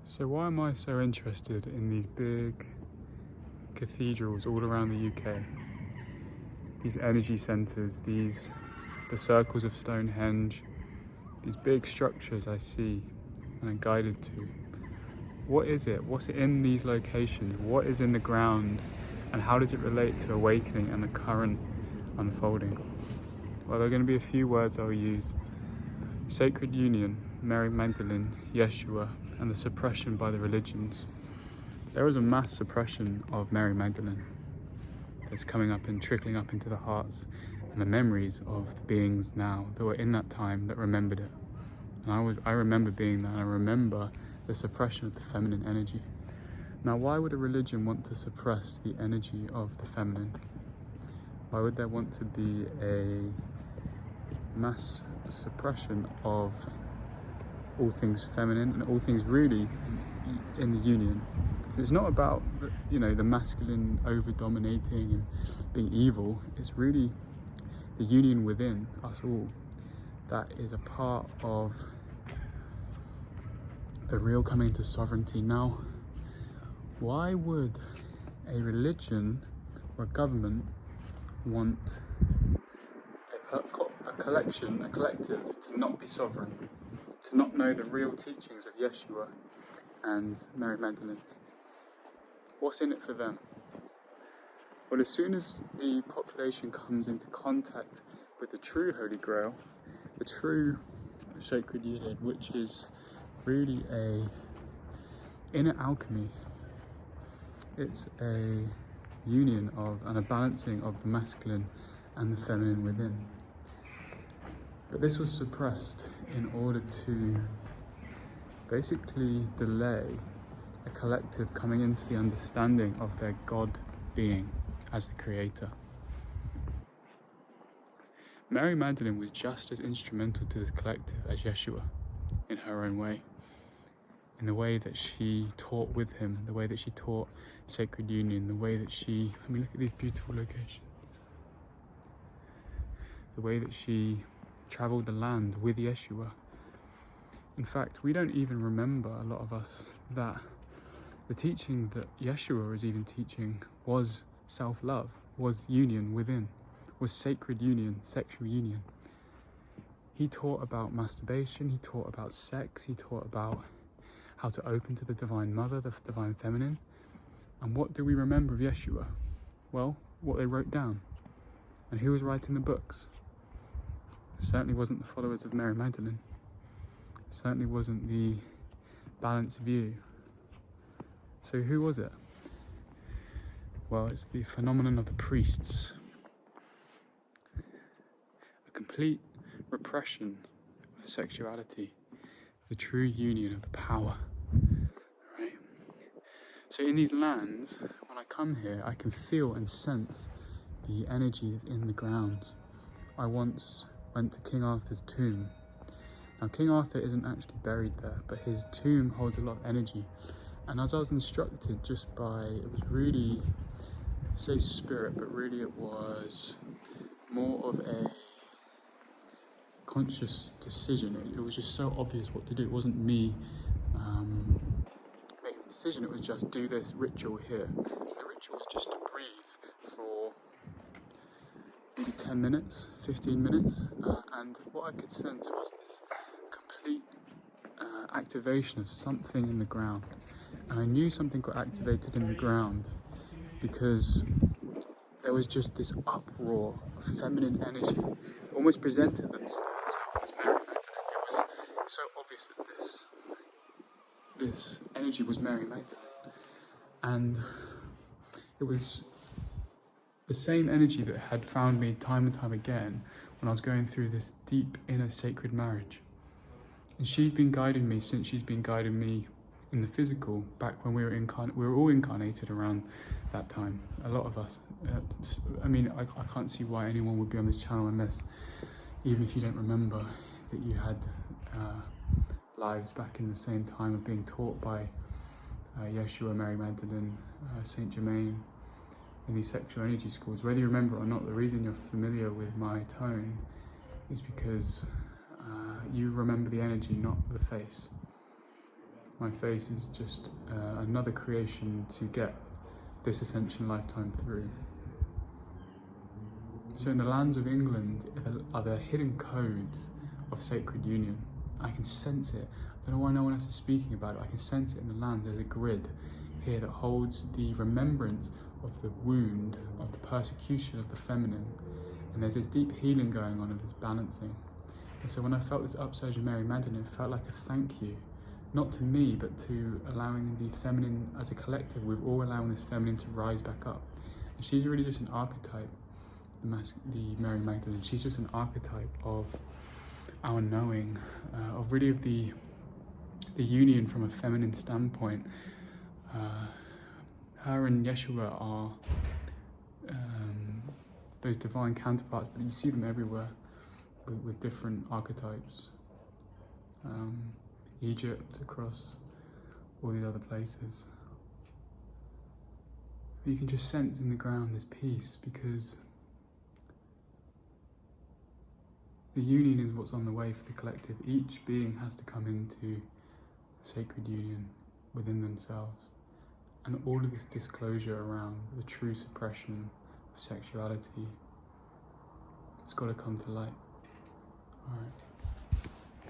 So why am I so interested in these big cathedrals all around the UK? These energy centres, the circles of Stonehenge, these big structures I see and I'm guided to. What is it? What's in these locations? What is in the ground? And how does it relate to awakening and the current unfolding? Well, there are going to be a few words I'll use. Sacred Union, Mary Magdalene, Yeshua, and the suppression by the religions. There is a mass suppression of Mary Magdalene that's coming up and trickling up into the hearts and the memories of the beings now that were in that time that remembered it. And I remember being there, and I remember the suppression of the feminine energy. Now, why would a religion want to suppress the energy of the feminine? Why would there want to be a mass suppression of all things feminine and all things really in the union? It's not about, the masculine over-dominating and being evil. It's really the union within us all that is a part of the real coming to sovereignty. Now, why would a religion or a government want a collective to not be sovereign, to not know the real teachings of Yeshua and Mary Magdalene? What's in it for them? Well, as soon as the population comes into contact with the true Holy Grail, the true Sacred Union, which is really a inner alchemy, it's a union of and a balancing of the masculine and the feminine within. But this was suppressed in order to basically delay a collective coming into the understanding of their God being as the creator. Mary Magdalene was just as instrumental to this collective as Yeshua in her own way, in the way that she taught with him, the way that she taught Sacred Union, the way that she, look at these beautiful locations, the way that she travelled the land with Yeshua. In fact, we don't even remember, a lot of us, that the teaching that Yeshua was even teaching was self-love, was union within, was sacred union, sexual union. He taught about masturbation, he taught about sex, he taught about how to open to the Divine Mother, the Divine Feminine. And what do we remember of Yeshua? Well, what they wrote down. And who was writing the books? It certainly wasn't the followers of Mary Magdalene. It certainly wasn't the balanced view. So who was it? Well, it's the phenomenon of the priests. A complete repression of the sexuality, the true union of the power, right? So in these lands, when I come here, I can feel and sense the energy that's in the ground. I once went to King Arthur's tomb. Now, King Arthur isn't actually buried there, but his tomb holds a lot of energy. And as I was instructed it was really, I say spirit, but really it was more of a conscious decision. It was just so obvious what to do. It wasn't me making the decision. It was just do this ritual here. And the ritual was just to breathe for maybe 10 minutes, 15 minutes. And what I could sense was this complete activation of something in the ground. And I knew something got activated in the ground because there was just this uproar of feminine energy that almost presented themselves as Mary Magdalene. It was so obvious that this energy was Mary Magdalene. And it was the same energy that had found me time and time again when I was going through this deep inner sacred marriage. And she's been guiding me since she's been guiding me in the physical, back when we were all incarnated around that time, a lot of us. I can't see why anyone would be on this channel unless, even if you don't remember, that you had lives back in the same time of being taught by Yeshua, Mary Magdalene, Saint Germain, in these sexual energy schools. Whether you remember it or not, the reason you're familiar with my tone is because you remember the energy, not the face. My face is just another creation to get this ascension lifetime through. So in the lands of England are the hidden codes of sacred union. I can sense it. I don't know why no one else is speaking about it. I can sense it in the land. There's a grid here that holds the remembrance of the wound, of the persecution of the feminine. And there's this deep healing going on, of this balancing. And so when I felt this upsurge of Mary Magdalene, it felt like a thank you. Not to me, but to allowing the feminine as a collective. We're all allowing this feminine to rise back up. And she's really just an archetype, the Mary Magdalene. She's just an archetype of our knowing, of really of the union from a feminine standpoint. Her and Yeshua are those divine counterparts, but you see them everywhere with different archetypes. Egypt, across all these other places. But you can just sense in the ground this peace, because the union is what's on the way for the collective. Each being has to come into sacred union within themselves. And all of this disclosure around the true suppression of sexuality has got to come to light. All right.